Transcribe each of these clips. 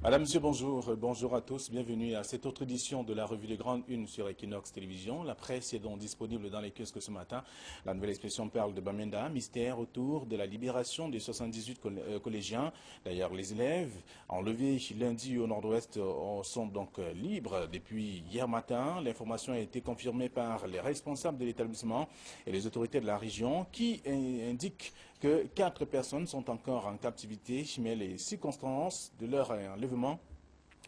Madame, Monsieur, bonjour. Bonjour à tous. Bienvenue à cette autre édition de la revue des grandes unes sur Equinox Télévision. La presse est donc disponible dans les kiosques ce matin. La nouvelle expression parle de Bamenda, mystère autour de la libération des 78 collégiens. D'ailleurs, les élèves enlevés lundi au nord-ouest sont donc libres depuis hier matin. L'information a été confirmée par les responsables de l'établissement et les autorités de la région qui indiquent que 4 personnes sont encore en captivité, mais les circonstances de leur enlèvement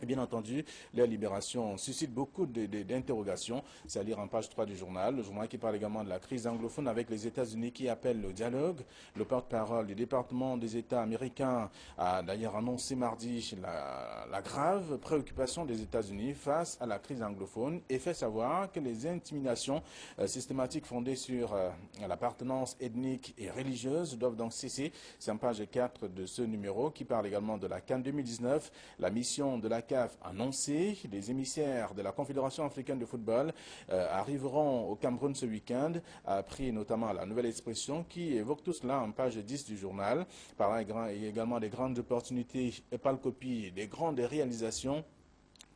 et bien entendu, leur libération suscite beaucoup d'interrogations. C'est à lire en page 3 du journal. Le journal qui parle également de la crise anglophone avec les États-Unis qui appellent au dialogue. Le porte-parole du département des États américains a d'ailleurs annoncé mardi la grave préoccupation des États-Unis face à la crise anglophone et fait savoir que les intimidations systématiques fondées sur l'appartenance ethnique et religieuse doivent donc cesser. C'est en page 4 de ce numéro qui parle également de la CAN 2019. La mission de la CAF annoncé, les émissaires de la Confédération africaine de football arriveront au Cameroun ce week-end, a pris notamment la nouvelle expression qui évoque tout cela en page 10 du journal. Par là, il y a également des grandes opportunités et pas le copie, des grandes réalisations.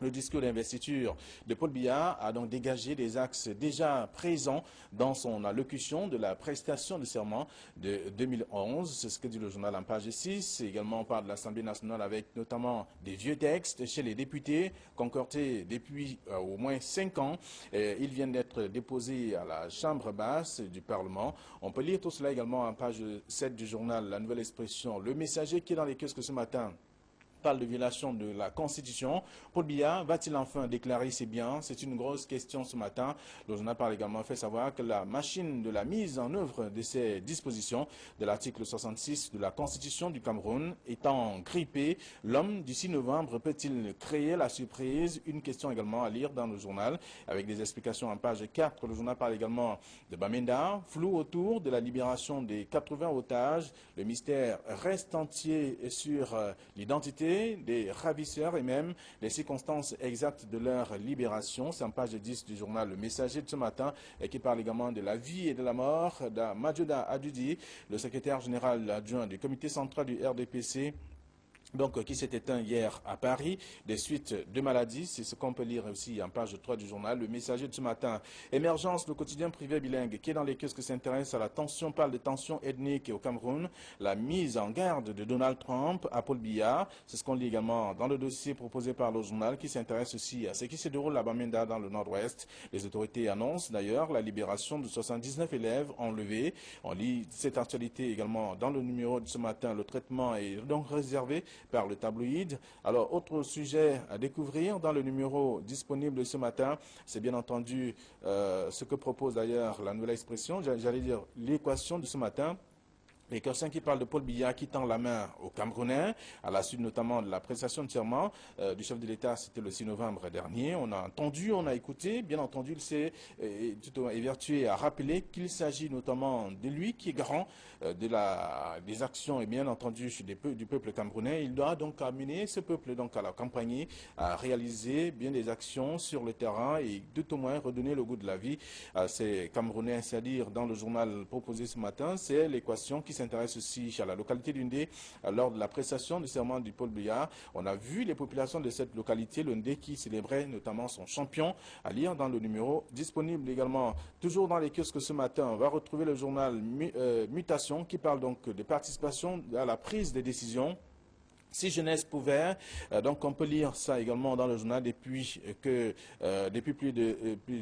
Le discours d'investiture de Paul Biya a donc dégagé des axes déjà présents dans son allocution de la prestation de serment de 2011. C'est ce que dit le journal en page 6. Également, on parle de l'Assemblée nationale avec notamment des vieux textes chez les députés, concordés depuis au moins 5 ans. Ils viennent d'être déposés à la Chambre basse du Parlement. On peut lire tout cela également en page 7 du journal La Nouvelle Expression. Le messager qui est dans les kiosques ce matin parle de violation de la Constitution. Paul Biya va-t-il enfin déclarer ses biens? C'est une grosse question ce matin. Le journal parle également fait savoir que la machine de la mise en œuvre de ces dispositions de l'article 66 de la Constitution du Cameroun étant grippée, l'homme du 6 novembre peut-il créer la surprise? Une question également à lire dans le journal avec des explications en page 4. Le journal parle également de Bamenda, flou autour de la libération des 80 otages. Le mystère reste entier sur l'identité des ravisseurs et même les circonstances exactes de leur libération. C'est en page 10 du journal Le Messager de ce matin et qui parle également de la vie et de la mort d'Madjouda Adudi, le secrétaire général adjoint du comité central du RDPC. Donc, qui s'est éteint hier à Paris, des suites de maladies, c'est ce qu'on peut lire aussi en page 3 du journal. Le Messager de ce matin, émergence, le quotidien privé bilingue, qui est dans les kiosques s'intéresse à la tension, parle de tension ethnique au Cameroun, la mise en garde de Donald Trump à Paul Biya, c'est ce qu'on lit également dans le dossier proposé par le journal, qui s'intéresse aussi à ce qui se déroule à Bamenda dans le nord-ouest. Les autorités annoncent d'ailleurs la libération de 79 élèves enlevés. On lit cette actualité également dans le numéro de ce matin. Le traitement est donc réservé par le tabloïd. Alors, autre sujet à découvrir dans le numéro disponible ce matin, c'est bien entendu ce que propose d'ailleurs la nouvelle expression, j'allais dire l'équation de ce matin. L'équation qui parle de Paul Biya qui tend la main aux Camerounais, à la suite notamment de la prestation de serment du chef de l'État, c'était le 6 novembre dernier. On a entendu, on a écouté, bien entendu, il s'est évertué à rappeler qu'il s'agit notamment de lui qui est garant des actions et bien entendu du peuple camerounais. Il doit donc amener ce peuple donc à la campagne, à réaliser bien des actions sur le terrain et tout au moins redonner le goût de la vie à ces Camerounais, c'est-à-dire dans le journal proposé ce matin, c'est l'équation qui s'intéresse aussi à la localité d'Undé lors de la prestation du serment du Paul Biya. On a vu les populations de cette localité, l'Undé qui célébrait notamment son champion, à lire dans le numéro disponible également. Toujours dans les kiosques ce matin, on va retrouver le journal Mutation qui parle donc de participation à la prise des décisions. Si jeunesse pouvait, donc on peut lire ça également dans le journal depuis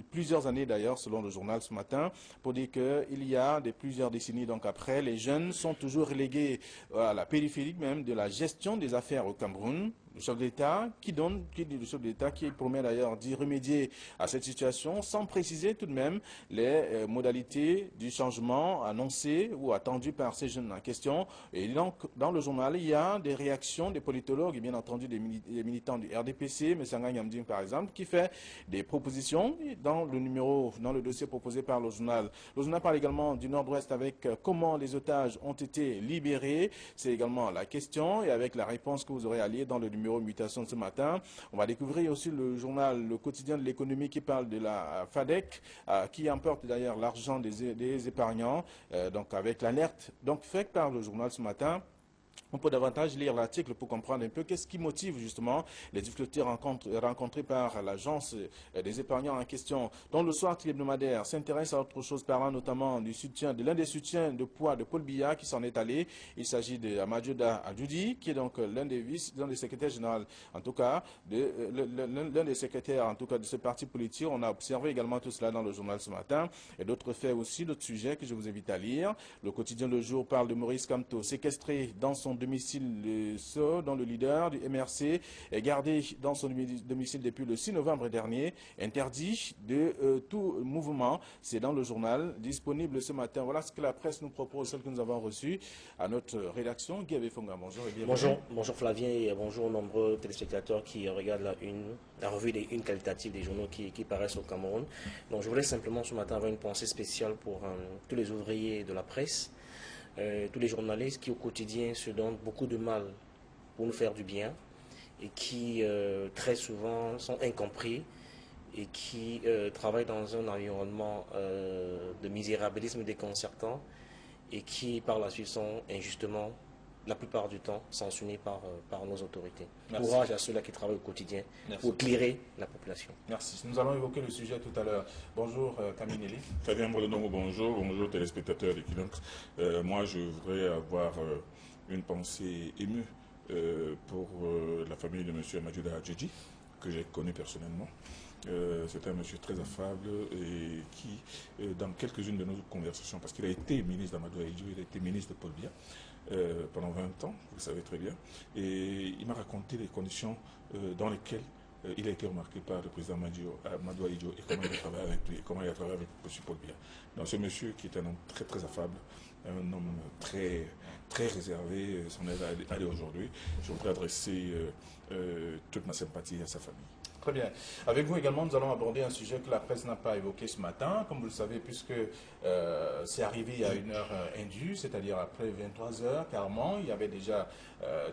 plusieurs années d'ailleurs, selon le journal ce matin, pour dire qu'il y a plusieurs décennies donc après, les jeunes sont toujours relégués à la périphérie même de la gestion des affaires au Cameroun. Le chef de l'État qui promet d'ailleurs d'y remédier à cette situation sans préciser tout de même les modalités du changement annoncé ou attendu par ces jeunes en question. Et donc, dans le journal, il y a des réactions des politologues et bien entendu des militants du RDPC, M. Sanga Nyamding par exemple, qui fait des propositions dans le dossier proposé par le journal. Le journal parle également du Nord-Ouest avec comment les otages ont été libérés. C'est également la question et avec la réponse que vous aurez à lire dans le numéro Mutation de ce matin. On va découvrir aussi le journal Le Quotidien de l'économie qui parle de la FADEC, qui emporte d'ailleurs l'argent des épargnants, donc avec l'alerte faite par le journal ce matin. On peut davantage lire l'article pour comprendre un peu qu'est-ce qui motive justement les difficultés rencontrées par l'agence des épargnants en question. Donc le soir hebdomadaire s'intéresse à autre chose, parlant notamment du soutien, de l'un des soutiens de poids de Paul Biya qui s'en est allé. Il s'agit de Amadioda Adjoudi, qui est donc l'un des secrétaires généraux, en tout cas, l'un des secrétaires en tout cas de ce parti politique. On a observé également tout cela dans le journal ce matin. Et d'autres faits aussi, d'autres sujets que je vous invite à lire. Le quotidien Le Jour parle de Maurice Kamto, séquestré dans son domicile dont le leader du MRC est gardé dans son domicile depuis le 6 novembre dernier, interdit de tout mouvement. C'est dans le journal disponible ce matin. Voilà ce que la presse nous propose, celle que nous avons reçue à notre rédaction. Guy Abefonga, bonjour et bienvenue. Bonjour Flavien et bonjour aux nombreux téléspectateurs qui regardent la revue des unes qualitatives des journaux qui paraissent au Cameroun. Donc je voulais simplement ce matin avoir une pensée spéciale pour tous les ouvriers de la presse, tous les journalistes qui au quotidien se donnent beaucoup de mal pour nous faire du bien et qui très souvent sont incompris et qui travaillent dans un environnement de misérabilisme déconcertant et qui par la suite sont injustement, la plupart du temps, sanctionnés par nos autorités. Merci. Courage à ceux-là qui travaillent au quotidien pour éclairer la population. Merci. Nous allons évoquer le sujet tout à l'heure. Bonjour Kamineli. Fabien Bolonongo, bonjour téléspectateurs d'Equinox. Moi, je voudrais avoir une pensée émue pour la famille de M. Amadioda Adjoudi, que j'ai connu personnellement. C'est un monsieur très affable et qui, dans quelques-unes de nos conversations, parce qu'il a été ministre d'Amadou Ahidjo, il a été ministre de Paul Biya pendant 20 ans, vous le savez très bien, et il m'a raconté les conditions dans lesquelles il a été remarqué par le président Amadou Ahidjo et comment il a travaillé avec lui, et comment il a travaillé avec M. Paul Biya. Donc ce monsieur qui est un homme très très affable, un homme très réservé, son aide à aller aujourd'hui, je voudrais adresser toute ma sympathie à sa famille. Très bien. Avec vous également, nous allons aborder un sujet que la presse n'a pas évoqué ce matin, comme vous le savez, puisque c'est arrivé à une heure indue, c'est-à-dire après 23 heures, carrément. Il y avait déjà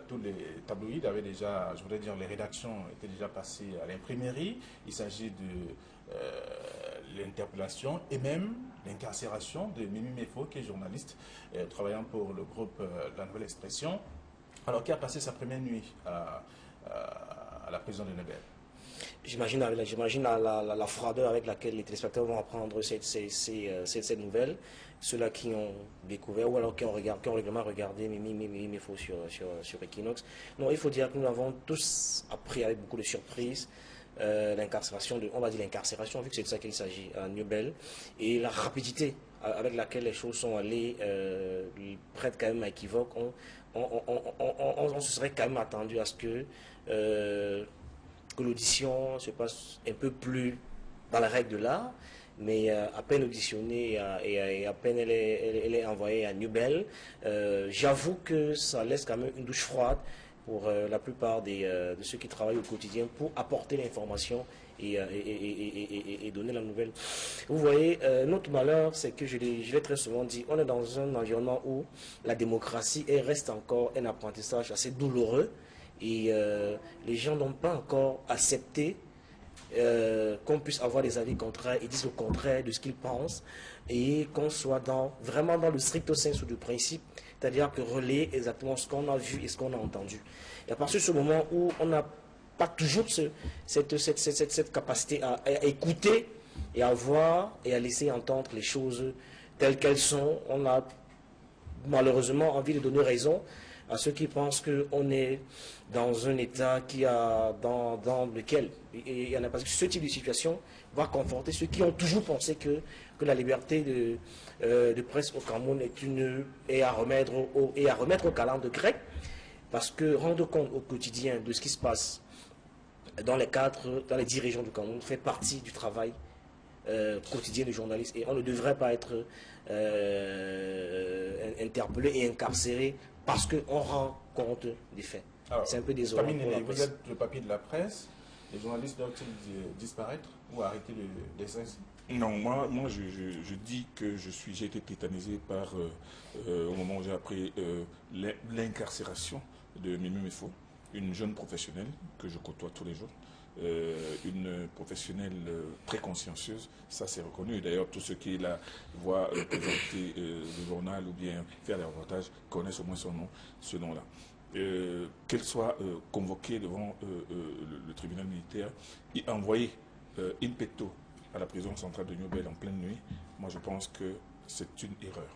tous les tabloïds, je voudrais dire, les rédactions étaient déjà passées à l'imprimerie. Il s'agit de l'interpellation et même l'incarcération de Mimi Mefo, qui est journaliste, travaillant pour le groupe La Nouvelle Expression, alors qui a passé sa première nuit à la prison de Nebel. J'imagine la froideur avec laquelle les téléspectateurs vont apprendre cette nouvelle, ceux-là qui ont découvert ou alors qui ont régulièrement regardé Mimi Mefo sur Equinox. Non, il faut dire que nous avons tous appris avec beaucoup de surprise l'incarcération, on va dire l'incarcération, vu que c'est de ça qu'il s'agit à Nubel, et la rapidité avec laquelle les choses sont allées prête quand même à équivoque. On se serait quand même attendu à ce que l'audition se passe un peu plus dans la règle de l'art, mais à peine auditionnée et à peine elle est envoyée à Nubel, j'avoue que ça laisse quand même une douche froide pour la plupart de ceux qui travaillent au quotidien pour apporter l'information et donner la nouvelle. Vous voyez, notre malheur, c'est que je l'ai très souvent dit, on est dans un environnement où la démocratie reste encore un apprentissage assez douloureux. Et les gens n'ont pas encore accepté qu'on puisse avoir des avis contraires et disent le contraire de ce qu'ils pensent et qu'on soit vraiment dans le stricto sensu du principe, c'est-à-dire que relayer exactement ce qu'on a vu et ce qu'on a entendu. Et à partir de ce moment où on n'a pas toujours cette capacité à écouter et à voir et à laisser entendre les choses telles qu'elles sont, on a malheureusement envie de donner raison à ceux qui pensent qu'on est dans un état dans lequel il y en a, parce que ce type de situation va conforter ceux qui ont toujours pensé que la liberté de presse au Cameroun est à remettre au calendrier grec, parce que rendre compte au quotidien de ce qui se passe dans les 10 régions du Cameroun fait partie du travail quotidien des journalistes, et on ne devrait pas être interpellé et incarcéré parce qu'on rend compte des faits. C'est un peu désolant. Vous êtes le papier de la presse, les journalistes doivent-ils disparaître ou arrêter d'exercer? Non, moi je dis que j'ai été tétanisé par, au moment où j'ai appris l'incarcération de Mimi Mefo, une jeune professionnelle que je côtoie tous les jours. une professionnelle très consciencieuse, ça c'est reconnu. D'ailleurs, tous ceux qui la voient présenter le journal ou bien faire des reportages connaissent au moins son nom, ce nom-là. Qu'elle soit convoquée devant le tribunal militaire et envoyée in petto à la prison centrale de New Bell en pleine nuit, moi je pense que c'est une erreur.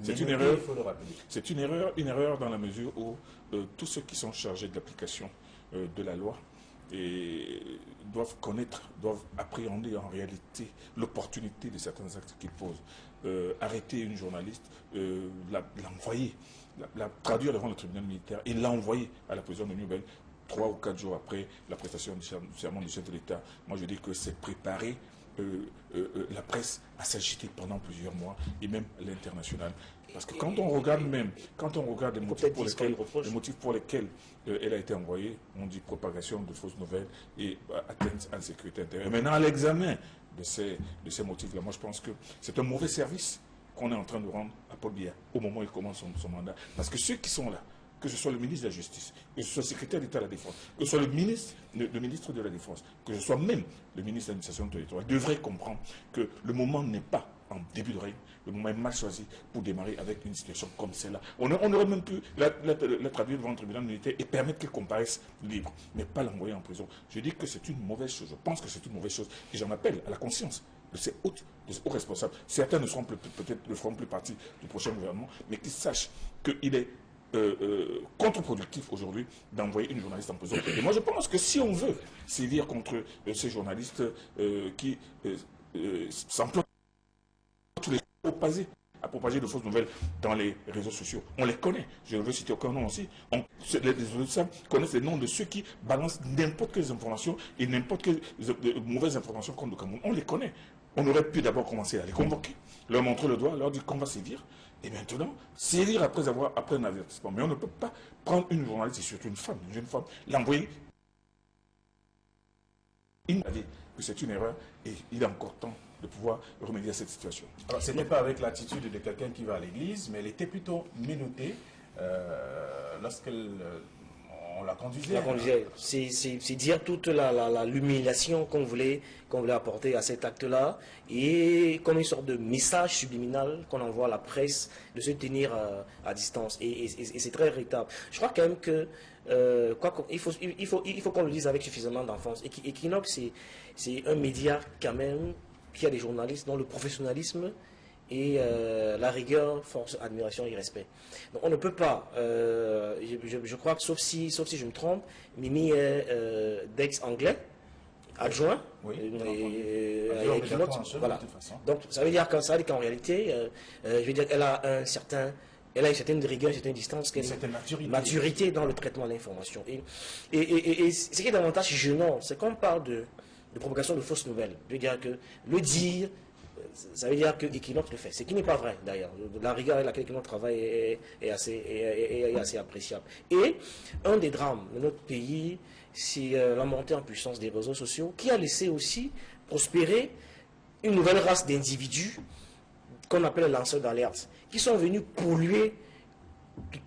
C'est une erreur, il faut le rappeler. C'est une erreur dans la mesure où tous ceux qui sont chargés de l'application de la loi doivent connaître, doivent appréhender en réalité l'opportunité de certains actes qu'ils posent. Arrêter une journaliste, l'envoyer, la traduire devant le tribunal militaire et l'envoyer à la prison de New Bell 3 ou 4 jours après la prestation du serment du chef de l'État. Moi je dis que c'est préparer la presse à s'agiter pendant plusieurs mois et même l'international. Parce que quand on regarde les motifs pour lesquels elle a été envoyée, on dit propagation de fausses nouvelles et atteinte à la sécurité intérieure. Maintenant, à l'examen de ces motifs-là, moi je pense que c'est un mauvais service qu'on est en train de rendre à Paul Biya au moment où il commence son mandat. Parce que ceux qui sont là, que ce soit le ministre de la Justice, que ce soit le secrétaire d'État de la Défense, que ce soit le ministre de la Défense, que ce soit même le ministre de l'administration territoriale, devraient comprendre que le moment n'est pas en début de règne, le moment est mal choisi pour démarrer avec une situation comme celle-là. On aurait même pu la traduire devant le tribunal militaire et permettre qu'elle comparaisse libre, mais pas l'envoyer en prison. Je dis que c'est une mauvaise chose, je pense que c'est une mauvaise chose, et j'en appelle à la conscience de ces hauts responsables. Certains peut-être ne feront plus partie du prochain gouvernement, mais qu'ils sachent qu'il est contre-productif aujourd'hui d'envoyer une journaliste en prison. Et moi je pense que si on veut sévir contre ces journalistes qui s'emploient tous les à propager de fausses nouvelles dans les réseaux sociaux. On les connaît. Je ne veux citer aucun nom aussi. Les auditeurs connaissent les noms de ceux qui balancent n'importe quelles informations et n'importe quelles mauvaises informations contre le Cameroun. On les connaît. On aurait pu d'abord commencer à les convoquer, leur montrer le doigt, leur dire qu'on va sévir. Et maintenant, sévir après un avertissement. Mais on ne peut pas prendre une journaliste, et surtout une femme, une jeune femme, l'envoyer. Il m'a dit que c'est une erreur et il est encore temps de pouvoir remédier à cette situation. Alors, ce n'est pas avec l'attitude de quelqu'un qui va à l'église, mais elle était plutôt menottée lorsqu'elle on la conduisait. C'est dire toute l'humiliation qu'on voulait apporter à cet acte-là et comme une sorte de message subliminal qu'on envoie à la presse de se tenir à distance. Et c'est très irritable. Je crois quand même que il faut qu'on le dise avec suffisamment d'enfance. Equinox, c'est un média quand même qui a des journalistes dont le professionnalisme et la rigueur, force, admiration et respect. Donc on ne peut pas, je crois que sauf si je me trompe, Mimi est d'ex-anglais, adjoint, oui, à Equinox, voilà. Donc ça veut dire qu'en réalité, je veux dire, elle a une certaine rigueur, une certaine distance, une maturité dans le traitement de l'information. Et ce qui est davantage gênant, c'est qu'on parle de propagation de fausses nouvelles. Je veux dire que le dire, ça veut dire que Equinox le fait. Ce qui n'est pas vrai d'ailleurs. La rigueur avec laquelle Equinox travaille est assez appréciable. Et un des drames de notre pays, c'est la montée en puissance des réseaux sociaux qui a laissé aussi prospérer une nouvelle race d'individus qu'on appelle les lanceurs d'alerte, qui sont venus polluer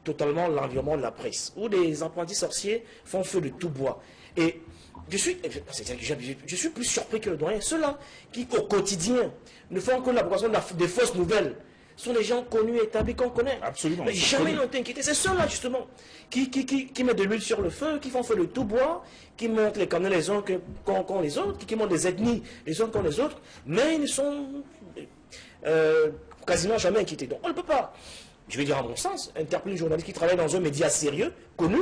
totalement l'environnement de la presse, où des apprentis sorciers font feu de tout bois. Et je suis plus surpris que le doyen. Ceux-là qui, au quotidien, ne font que la propagation des fausses nouvelles, sont des gens connus, établis, qu'on connaît. Absolument. Mais jamais n'ont été inquiétés. C'est ceux-là, justement, qui mettent de l'huile sur le feu, qui font feu de tout bois, qui montent les canaux les uns qu'ont les autres, qui montent les ethnies les uns qu'ont les autres, mais ils ne sont quasiment jamais inquiétés. Donc on ne peut pas, je vais dire à mon sens, interpeller une journaliste qui travaille dans un média sérieux, connu,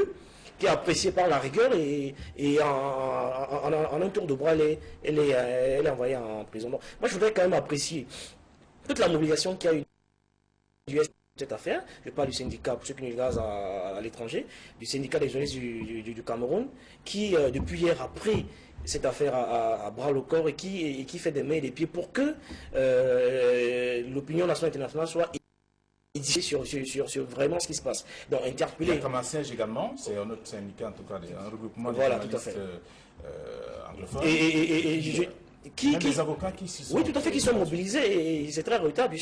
qui est apprécié par la rigueur et en un tour de bras, elle est envoyée en prison. Donc, moi, je voudrais quand même apprécier toute la mobilisation qu'il y a eu cette affaire. Je parle du syndicat, pour ceux qui nous regardent à l'étranger, du syndicat des journalistes du Cameroun, qui, depuis hier, a pris cette affaire à bras le corps et qui fait des mains et des pieds pour que l'opinion nationale et internationale soit sur vraiment ce qui se passe. Donc interpeller. Il y a comme un siège également, c'est un autre syndicat en tout cas, un regroupement de voilà, journalistes anglophones. Même les avocats qui s'y sont... Oui, tout à fait, qui sont mobilisés, et c'est très regrettable.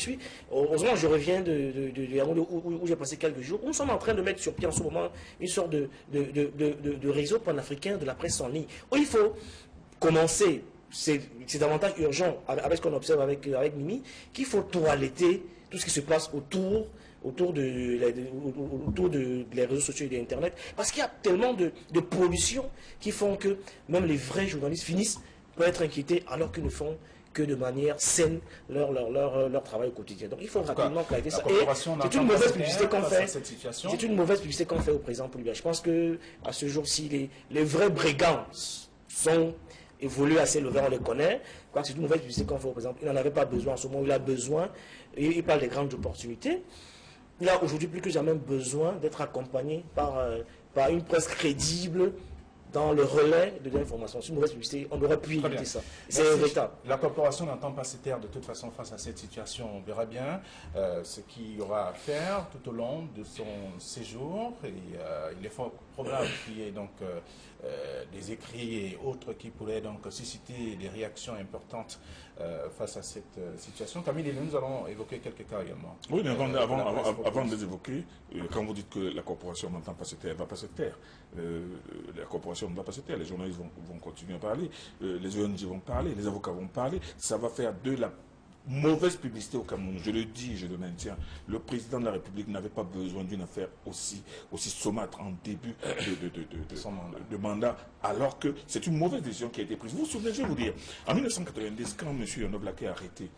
Heureusement, je reviens de Yaoundé, où j'ai passé quelques jours. Nous sommes en train de mettre sur pied en ce moment une sorte de réseau panafricain de la presse en ligne, où il faut commencer, c'est davantage urgent, avec ce qu'on observe avec Mimi, qu'il faut toiletter tout ce qui se passe autour des réseaux sociaux et d'Internet, parce qu'il y a tellement de pollution qui font que même les vrais journalistes finissent par être inquiétés alors qu'ils ne font que de manière saine leur travail au quotidien. Donc il faut rapidement clarifier ça. Et c'est une mauvaise publicité qu'on fait. C'est une mauvaise publicité qu'on fait au président Paul Biya. Je pense que à ce jour-ci, les vrais brigands sont évolués assez levés, on les connaît. Je crois que c'est une mauvaise publicité qu'on fait au président. Il n'en avait pas besoin en ce moment, il a besoin. Il parle des grandes opportunités. Il a aujourd'hui plus que jamais besoin d'être accompagné par une presse crédible dans le relais de l'information. C'est une mauvaise publicité, on aurait pu éviter ça. C'est regrettable. La corporation n'entend pas se taire de toute façon face à cette situation. On verra bien ce qu'il y aura à faire tout au long de son séjour. Et, il est fort probable qu'il y ait donc des écrits et autres qui pourraient donc susciter des réactions importantes face à cette situation. Camille, nous allons évoquer quelques cas également. Oui, mais avant de les évoquer, quand vous dites que la corporation n'entend pas se taire, elle ne va pas se taire. La corporation ne va pas se taire, les journalistes vont continuer à parler, les ONG vont parler, les avocats vont parler, ça va faire de la mauvaise publicité au Cameroun. Je le dis, je le maintiens, le président de la République n'avait pas besoin d'une affaire aussi saumâtre en début de mandat, alors que c'est une mauvaise décision qui a été prise. Vous vous souvenez, je vais vous dire, en 1990, quand M. Yonoblak est arrêté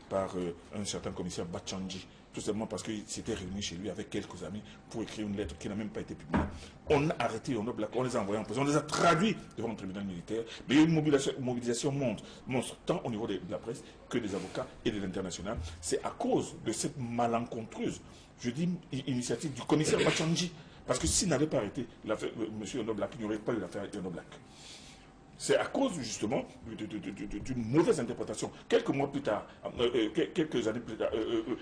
par un certain commissaire Bachandji, tout simplement parce qu'il s'était réuni chez lui avec quelques amis pour écrire une lettre qui n'a même pas été publiée. On a arrêté Yonoblak, on les a envoyés en prison, on les a traduits devant le tribunal militaire, mais il y a une mobilisation monstre, tant au niveau de la presse que des avocats et de l'international. C'est à cause de cette malencontreuse, je dis, initiative du commissaire Bachandji, parce que s'il n'avait pas arrêté M. Yonoblak, il n'y aurait pas eu l'affaire Yonoblak. C'est à cause justement d'une mauvaise interprétation. Quelques mois plus tard, quelques années plus tard,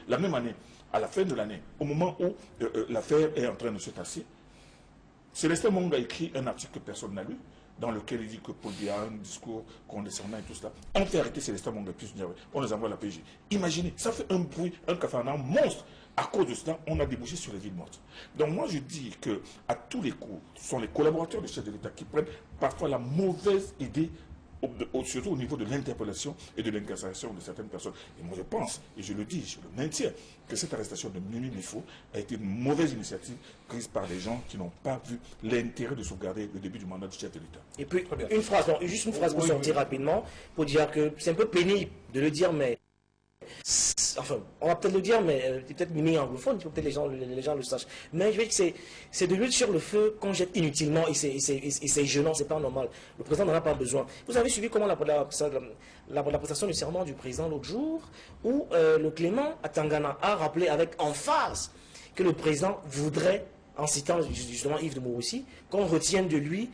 la même année, à la fin de l'année, au moment où l'affaire est en train de se tasser, Célestin Monga a écrit un article que personne n'a lu, dans lequel il dit que Paul Biya a un discours condescendant et tout cela. On fait arrêter Célestin Monga, on les envoie à la PJ. Imaginez, ça fait un bruit, un cafarnaum monstre. À cause de cela, on a débouché sur les villes mortes. Donc moi, je dis qu'à tous les coups, ce sont les collaborateurs du chef de l'État qui prennent parfois la mauvaise idée, surtout au niveau de l'interpellation et de l'incarcération de certaines personnes. Et moi, je pense, et je le dis, je le maintiens, que cette arrestation de Mimi Bifo a été une mauvaise initiative prise par des gens qui n'ont pas vu l'intérêt de sauvegarder le début du mandat du chef de l'État. Et puis, juste une phrase pour sortir rapidement, pour dire que c'est un peu pénible de le dire, mais... Enfin, on va peut-être le dire, mais peut-être Mimi anglophone, peut-être les gens le sachent. Mais je veux dire que c'est de l'huile sur le feu qu'on jette inutilement et c'est gênant, c'est pas normal. Le président n'en a pas besoin. Vous avez suivi comment la prestation du serment du président l'autre jour, où le Clément à Tangana a rappelé avec emphase que le président voudrait, en citant justement Yves de Mouroussi, qu'on retienne de lui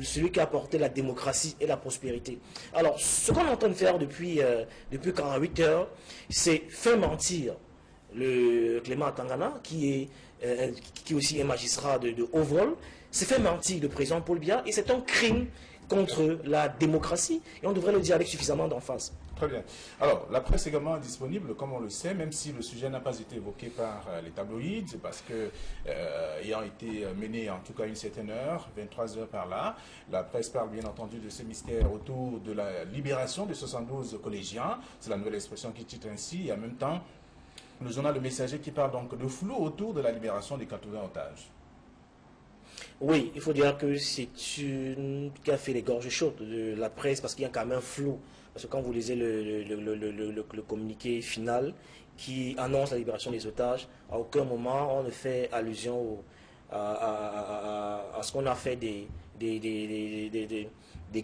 celui qui a apporté la démocratie et la prospérité. Alors, ce qu'on est en train de faire depuis 48 heures, c'est faire mentir le Clément Atangana, qui aussi est magistrat de haut vol, c'est faire mentir le président Paul Biya, et c'est un crime contre la démocratie, et on devrait le dire avec suffisamment d'emphase. Très bien. Alors, la presse également est disponible, comme on le sait, même si le sujet n'a pas été évoqué par les tabloïds, parce que, ayant été mené en tout cas une certaine heure, 23 heures par là, la presse parle bien entendu de ce mystère autour de la libération des 72 collégiens. C'est la nouvelle expression qui titre ainsi, et en même temps, le journal Le Messager qui parle donc de flou autour de la libération des 80 otages. Oui, il faut dire que c'est une qui a fait les gorges chaudes de la presse, parce qu'il y a quand même un flou. Parce que quand vous lisez le communiqué final qui annonce la libération des otages, à aucun moment on ne fait allusion à ce qu'on a fait des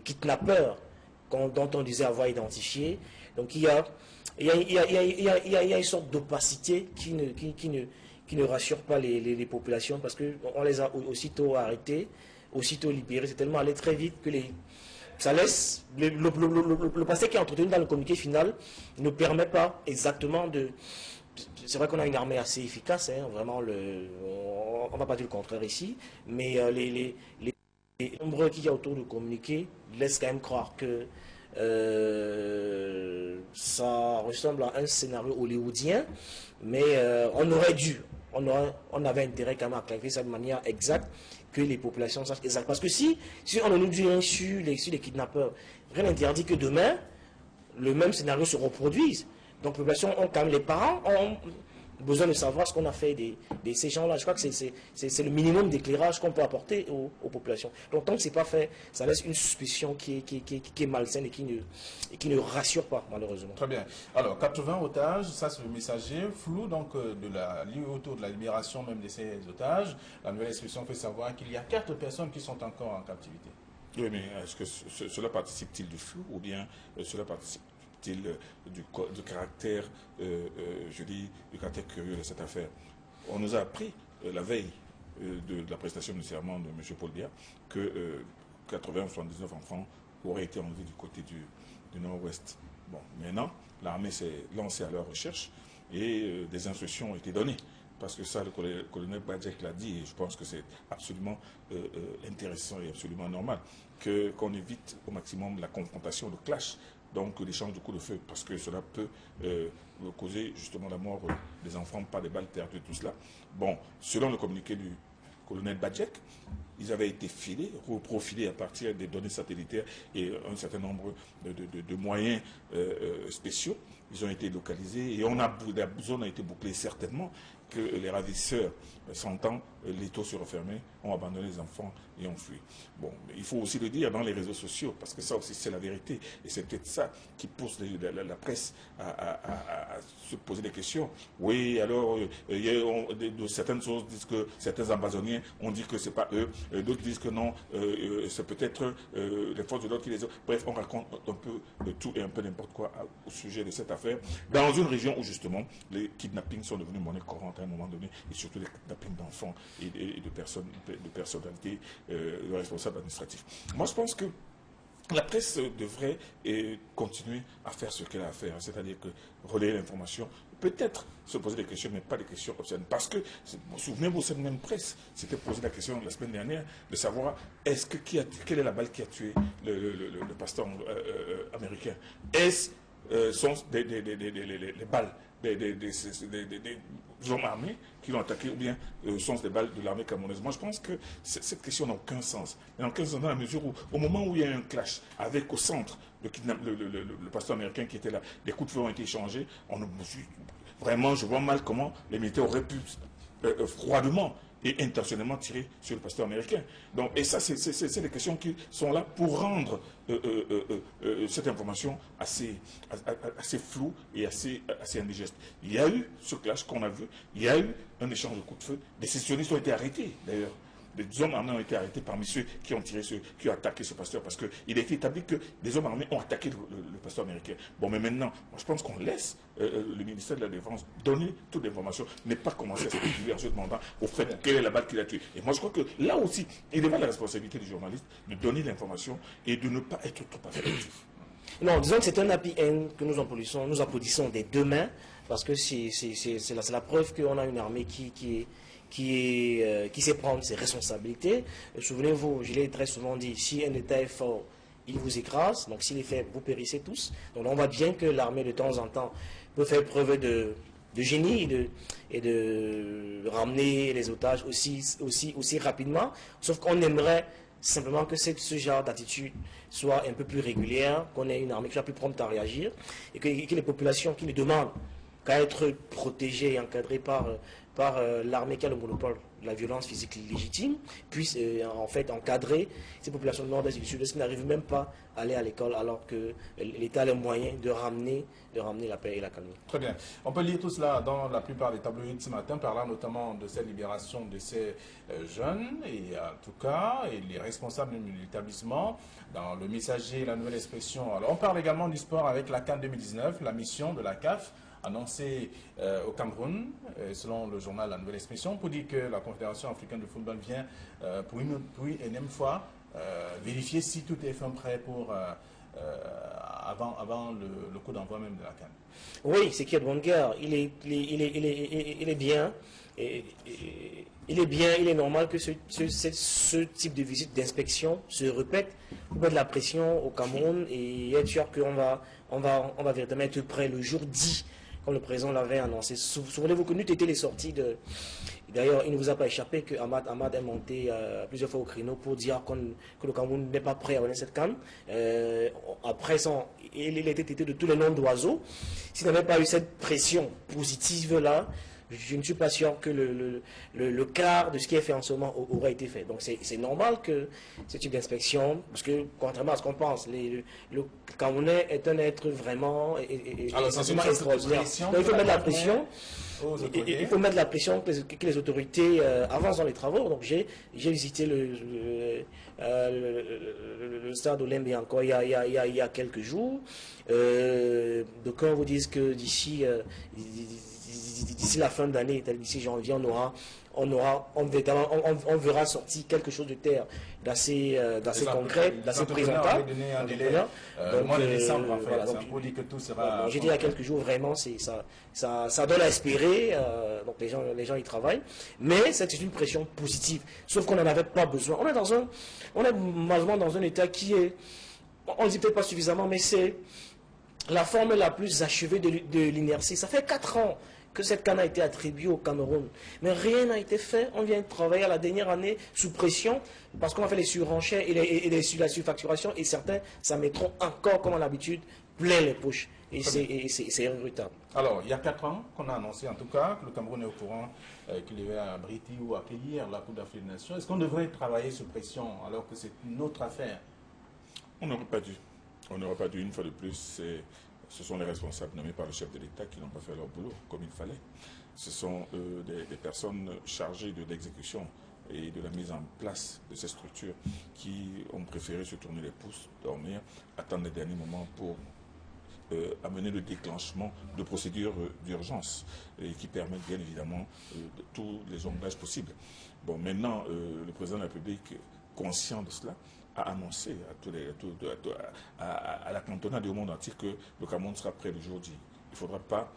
kidnappeurs dont on disait avoir identifié. Donc il y a une sorte d'opacité qui ne rassure pas les populations, parce qu'on les a aussitôt arrêtés, aussitôt libérés. C'est tellement allé très vite que ça laisse le passé qui est entretenu dans le communiqué final ne permet pas exactement de... C'est vrai qu'on a une armée assez efficace, hein, vraiment, on ne va pas dire le contraire ici, mais les nombreux qu'il y a autour du communiqué laissent quand même croire que Ça ressemble à un scénario hollywoodien, mais on avait intérêt quand même à clarifier ça de manière exacte, que les populations sachent exact. Parce que si on nous dit rien sur les kidnappeurs, rien n'interdit que demain, le même scénario se reproduise. Donc, les populations ont quand même, les parents ont besoin de savoir ce qu'on a fait de ces gens-là. Je crois que c'est le minimum d'éclairage qu'on peut apporter aux populations. Donc, tant que ce n'est pas fait, ça laisse une suspicion qui est malsaine et qui ne rassure pas, malheureusement. Très bien. Alors, 80 otages, ça c'est le messager flou, donc autour de la libération même de ces otages. La nouvelle expression fait savoir qu'il y a 4 personnes qui sont encore en captivité. Oui, mais est-ce que cela participe-t-il du flou ou bien cela participe du caractère, je dis, du caractère curieux de cette affaire? On nous a appris la veille de la prestation du serment de M. Paul Biya que 80-79 enfants auraient été enlevés du côté du nord-ouest. Bon, maintenant, l'armée s'est lancée à leur recherche et des instructions ont été données. Parce que ça, le colonel Badjek l'a dit, et je pense que c'est absolument intéressant et absolument normal, qu'on évite au maximum la confrontation, le clash, donc l'échange de coups de feu, parce que cela peut causer justement la mort des enfants, pas des balles perdues, tout cela. Bon, selon le communiqué du colonel Badjek, ils avaient été filés, reprofilés à partir des données satellitaires et un certain nombre de moyens spéciaux. Ils ont été localisés et la zone a été bouclée certainement que les ravisseurs, sentant l'étau se refermer, ont abandonné les enfants et ont fui. Bon, il faut aussi le dire dans les réseaux sociaux, parce que ça aussi c'est la vérité, et c'est peut-être ça qui pousse la presse à se poser des questions. Oui, alors, certaines sources disent que certains amazoniens ont dit que c'est pas eux, d'autres disent que non, c'est peut-être les forces de l'ordre qui les ont. Bref, on raconte un peu tout et un peu n'importe quoi au sujet de cette affaire, dans une région où justement les kidnappings sont devenus monnaie courante à un moment donné, et surtout les kidnappings d'enfants et de personnalités, de responsables administratifs. Moi, je pense que la presse devrait continuer à faire ce qu'elle a à faire, c'est-à-dire que relayer l'information, peut-être se poser des questions, mais pas des questions obscènes. Parce que, souvenez-vous, cette même presse s'était posé la question la semaine dernière de savoir quelle est la balle qui a tué le pasteur américain. Est-ce sont les balles des hommes armés qui l'ont attaqué, ou bien sont des balles de l'armée camerounaise? Moi, je pense que cette question n'a aucun sens. Elle n'a aucun sens dans la mesure où, au moment où il y a eu un clash avec au centre le pasteur américain qui était là, des coups de feu ont été échangés. Vraiment, je vois mal comment les militaires auraient pu froidement et intentionnellement tirer sur le pasteur américain. Donc, et ça, c'est des questions qui sont là pour rendre cette information assez floue et assez indigeste. Il y a eu ce clash qu'on a vu, il y a eu un échange de coups de feu, des sécessionnistes ont été arrêtés d'ailleurs. Des hommes armés ont été arrêtés parmi ceux qui ont qui ont attaqué ce pasteur, parce qu'il a été établi que des hommes armés ont attaqué le pasteur américain. Bon, mais maintenant, moi, je pense qu'on laisse le ministère de la Défense donner toute l'information, mais pas commencer à se spéculer en se demandant au fait quelle est la balle qu'il a tuée. Et moi, je crois que là aussi, il est pas la responsabilité du journaliste de donner l'information et de ne pas être trop affectif. Non, disons que c'est un happy end que nous applaudissons des deux mains, parce que c'est la preuve qu'on a une armée qui sait prendre ses responsabilités. Souvenez-vous, je l'ai très souvent dit, si un État est fort, il vous écrase. Donc s'il est faible, vous périssez tous. Donc on voit bien que l'armée de temps en temps peut faire preuve de génie et de ramener les otages aussi rapidement. Sauf qu'on aimerait simplement que ce genre d'attitude soit un peu plus régulière, qu'on ait une armée qui soit plus prompte à réagir, et que les populations qui ne demandent qu'à être protégées et encadrées par l'armée qui a le monopole de la violence physique légitime, puisse en fait encadrer ces populations du nord-est et du sud-est qui n'arrivent même pas à aller à l'école, alors que l'État a les moyens de ramener la paix et la calme. Très bien. On peut lire tout cela dans la plupart des tabloïds ce matin, parlant notamment de cette libération de ces jeunes, et en tout cas, et les responsables de l'établissement, dans le messager, la nouvelle expression. Alors, on parle également du sport avec la CAN 2019, la mission de la CAF, annoncé au Cameroun, selon le journal La Nouvelle Expression, pour dire que la Confédération africaine de football vient pour une énième fois vérifier si tout est fait prêt pour avant le coup d'envoi même de la CAN. Oui, c'est qu'il y a de bonne guerre. Il est bien. Il est bien, il est normal que ce type de visite d'inspection se répète pour mettre de la pression au Cameroun et être sûr qu'on va véritablement être prêt le jour 10, comme le président l'avait annoncé. Souvenez-vous que nous étions les sorties de... D'ailleurs, il ne vous a pas échappé que Ahmad est monté plusieurs fois au créneau pour dire que le Cameroun n'est pas prêt à donner cette canne. Après, il était traité de tous les noms d'oiseaux. S'il n'avait pas eu cette pression positive-là, je ne suis pas sûr que le quart de ce qui est fait en ce moment aurait été fait. Donc c'est normal que ce type d'inspection, parce que contrairement à ce qu'on pense, le Camerounais est un être vraiment extraordinaire. Donc il faut mettre la pression. Il faut mettre la pression que les autorités avancent dans les travaux. Donc j'ai visité le stade Olembe encore il y a quelques jours. Donc quand vous disent que d'ici la fin d'année, d'ici janvier, on verra sortir quelque chose de terre d'assez concret, d'assez présentable. Le mois de décembre, en fait, voilà, donc, pour dire que tout sera... J'ai dit il y a quelques jours, vraiment, ça donne à espérer, donc les gens y travaillent, mais c'est une pression positive, sauf qu'on n'en avait pas besoin. On est malheureusement dans un état qui est, on ne dit peut-être pas suffisamment, mais c'est la forme la plus achevée de l'inertie. Ça fait 4 ans que cette canne a été attribuée au Cameroun. Mais rien n'a été fait. On vient de travailler à la dernière année sous pression parce qu'on a fait les surenchères et la surfacturation et certains s'en mettront encore, comme à l'habitude, plein les poches. Et c'est regrettable. Alors, il y a 4 ans qu'on a annoncé en tout cas que le Cameroun est au courant qu'il devait abriter ou accueillir la Coupe d'Afrique des Nations. Est-ce qu'on devrait travailler sous pression alors que c'est une autre affaire? On n'aurait pas dû. On n'aurait pas dû, une fois de plus, ce sont les responsables nommés par le chef de l'État qui n'ont pas fait leur boulot comme il fallait. Ce sont des personnes chargées de l'exécution et de la mise en place de ces structures qui ont préféré se tourner les pouces, dormir, attendre les derniers moments pour amener le déclenchement de procédures d'urgence et qui permettent bien évidemment tous les jonglages possibles. Bon, maintenant, le président de la République, conscient de cela, a annoncé à la cantonade et au monde entier que le Cameroun sera prêt le jour J. Il ne faudra pas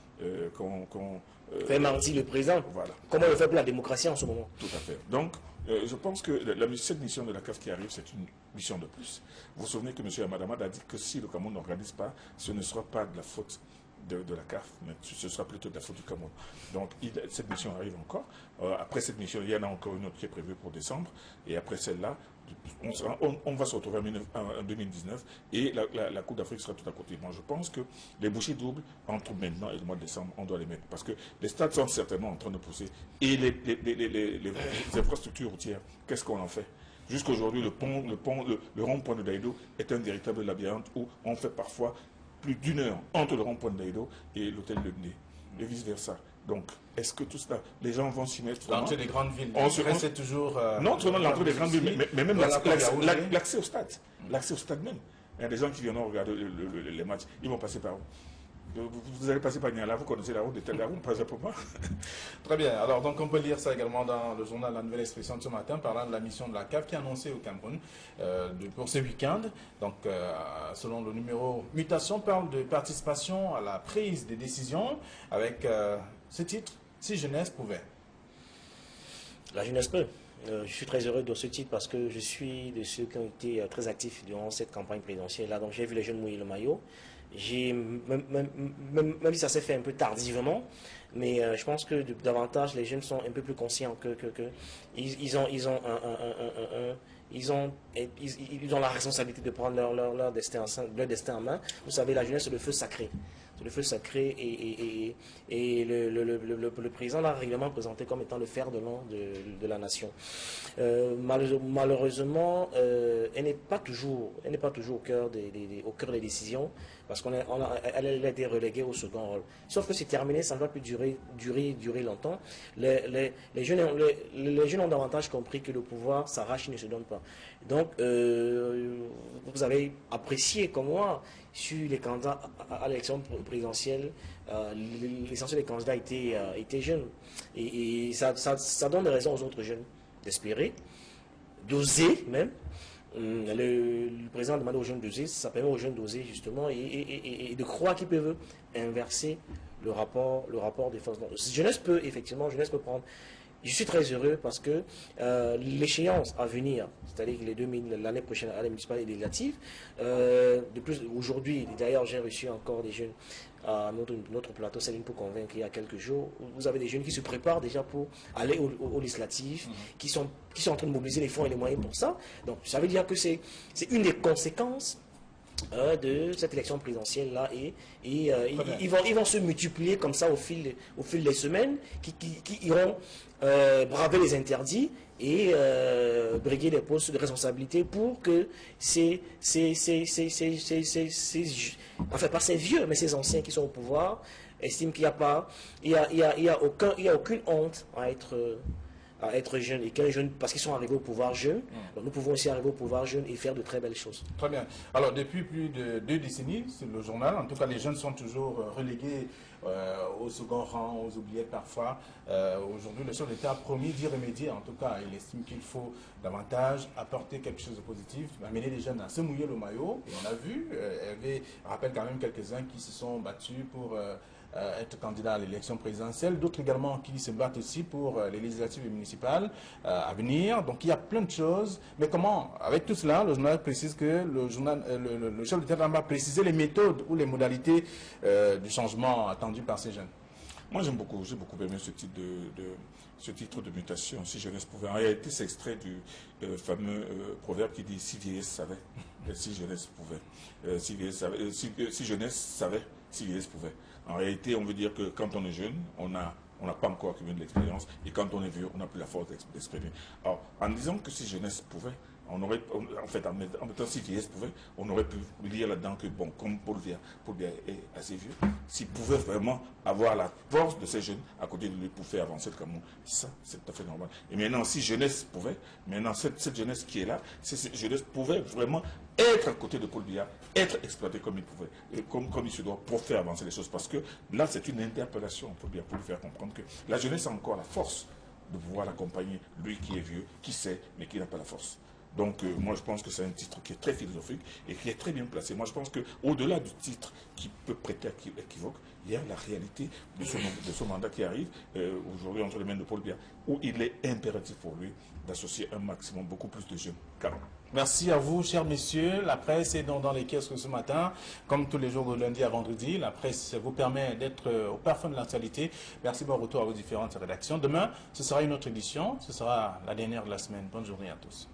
qu'on... fait mardi le président. Voilà. Comment on le fait pour la démocratie en ce moment? Tout à fait. Donc, je pense que cette mission de la CAF qui arrive, c'est une mission de plus. Vous vous souvenez que M. Amadamad a dit que si le Cameroun n'organise pas, ce ne sera pas de la faute de la CAF, mais ce sera plutôt de la faute du Cameroun. Donc cette mission arrive encore. Après cette mission, il y en a encore une autre qui est prévue pour décembre. Et après celle-là, on va se retrouver en 2019 et la Coupe d'Afrique sera tout à côté. Moi, je pense que les bouchées doubles, entre maintenant et le mois de décembre, on doit les mettre. Parce que les stades sont certainement en train de pousser. Et les infrastructures routières, qu'est-ce qu'on en fait? Jusqu'aujourd'hui, le rond-point de Daïdo est un véritable labyrinthe où on fait parfois plus d'1 heure entre le rond-point de Daïdo et l'hôtel de Ney, et vice-versa. Donc, est-ce que tout cela, les gens vont s'y mettre? L'entrée des grandes villes, c'est toujours... non seulement l'entrée des grandes villes, mais même l'accès au stade. L'accès au stade même. Il y a des gens qui viendront regarder les matchs, ils vont passer par où? Vous allez passer par Niala, vous connaissez la route de Telgaroum, pas pour moi. Très bien. Alors, donc, on peut lire ça également dans le journal La Nouvelle Expression de ce matin, parlant de la mission de la CAF qui est annoncée au Cameroun pour ce week-end. Donc, selon le numéro Mutation, parle de participation à la prise des décisions avec ce titre, Si jeunesse pouvait. La jeunesse peut. Je suis très heureux de ce titre parce que je suis de ceux qui ont été très actifs durant cette campagne présidentielle-là. Donc, j'ai vu les jeunes mouiller le maillot. Même si ça s'est fait un peu tardivement, mais je pense que davantage les jeunes sont un peu plus conscients ils ont la responsabilité de prendre leur destin en main. Vous savez, la jeunesse, c'est le feu sacré. C'est le feu sacré et le président l'a régulièrement présenté comme étant le fer de lance de la nation. Malheureusement, elle n'est pas toujours au cœur des décisions parce qu'elle a été reléguée au second rôle. Sauf que c'est terminé, ça ne va plus durer longtemps. Les jeunes ont davantage compris que le pouvoir s'arrache, il ne se donne pas. Donc, vous avez apprécié comme moi sur les candidats à l'élection présidentielle, l'essentiel des candidats étaient jeunes. Et ça donne des raisons aux autres jeunes d'espérer, d'oser même, Le président demande aux jeunes d'oser, ça permet aux jeunes d'oser justement et de croire qu'ils peuvent inverser le rapport des forces. Jeunesse peut prendre. Je suis très heureux parce que l'échéance à venir, c'est-à-dire l'année prochaine à la municipale et législative, de plus aujourd'hui, d'ailleurs j'ai reçu encore des jeunes à notre plateau Céline pour convaincre il y a quelques jours. Vous avez des jeunes qui se préparent déjà pour aller aux législatives, qui sont en train de mobiliser les fonds et les moyens pour ça. Donc ça veut dire que c'est une des conséquences de cette élection présidentielle là et ils vont se multiplier comme ça au fil des semaines qui iront braver les interdits et briguer des postes de responsabilité pour que pas ces vieux mais ces anciens qui sont au pouvoir estiment qu'il n'y a aucune honte à être jeune et qu'un jeune, parce qu'ils sont arrivés au pouvoir jeunes, donc nous pouvons aussi arriver au pouvoir jeune et faire de très belles choses. Très bien. Alors depuis plus de 2 décennies, c'est le journal, en tout cas les jeunes sont toujours relégués au second rang, aux oubliettes parfois. Aujourd'hui le chef d'État a promis d'y remédier, en tout cas il estime qu'il faut davantage apporter quelque chose de positif, amener les jeunes à se mouiller le maillot, et on a vu, Hervé rappelle quand même quelques-uns qui se sont battus pour être candidat à l'élection présidentielle, d'autres également qui se battent aussi pour les législatives et municipales à venir. Donc il y a plein de choses. Mais comment, avec tout cela, le journal précise que le chef d'État va préciser les méthodes ou les modalités du changement attendu par ces jeunes. Moi j'ai beaucoup aimé ce titre de mutation, si jeunesse pouvait. En réalité, c'est extrait du fameux proverbe qui dit « si vieillesse savait ». Si jeunesse pouvait. Si jeunesse savait, si vieillesse pouvait. En réalité, on veut dire que quand on est jeune, on n'a pas encore accumulé de l'expérience, et quand on est vieux, on n'a plus la force d'exprimer. Alors, en disant que si jeunesse pouvait, en mettant si vieillesse pouvait, on aurait pu lire là-dedans que, bon, comme Paul Biya est assez vieux, s'il pouvait vraiment avoir la force de ces jeunes à côté de lui pour faire avancer le Cameroun, ça, c'est tout à fait normal. Et maintenant, si jeunesse pouvait, maintenant, cette jeunesse qui est là, cette jeunesse pouvait vraiment être à côté de Paul Biya, être exploité comme il pouvait, et comme il se doit, pour faire avancer les choses. Parce que là, c'est une interpellation, Paul Biya, pour lui faire comprendre que la jeunesse a encore la force de pouvoir l'accompagner, lui qui est vieux, qui sait, mais qui n'a pas la force. Donc moi je pense que c'est un titre qui est très philosophique et qui est très bien placé. Moi je pense qu'au-delà du titre qui peut prêter à équivoque, il y a la réalité de ce mandat qui arrive aujourd'hui entre les mains de Paul Biya, où il est impératif pour lui d'associer un maximum, beaucoup plus de jeunes. Merci à vous, chers messieurs. La presse est dans les kiosques ce matin, comme tous les jours de lundi à vendredi. La presse vous permet d'être au parfum de l'actualité. Merci, bon retour à vos différentes rédactions. Demain, ce sera une autre édition. Ce sera la dernière de la semaine. Bonne journée à tous.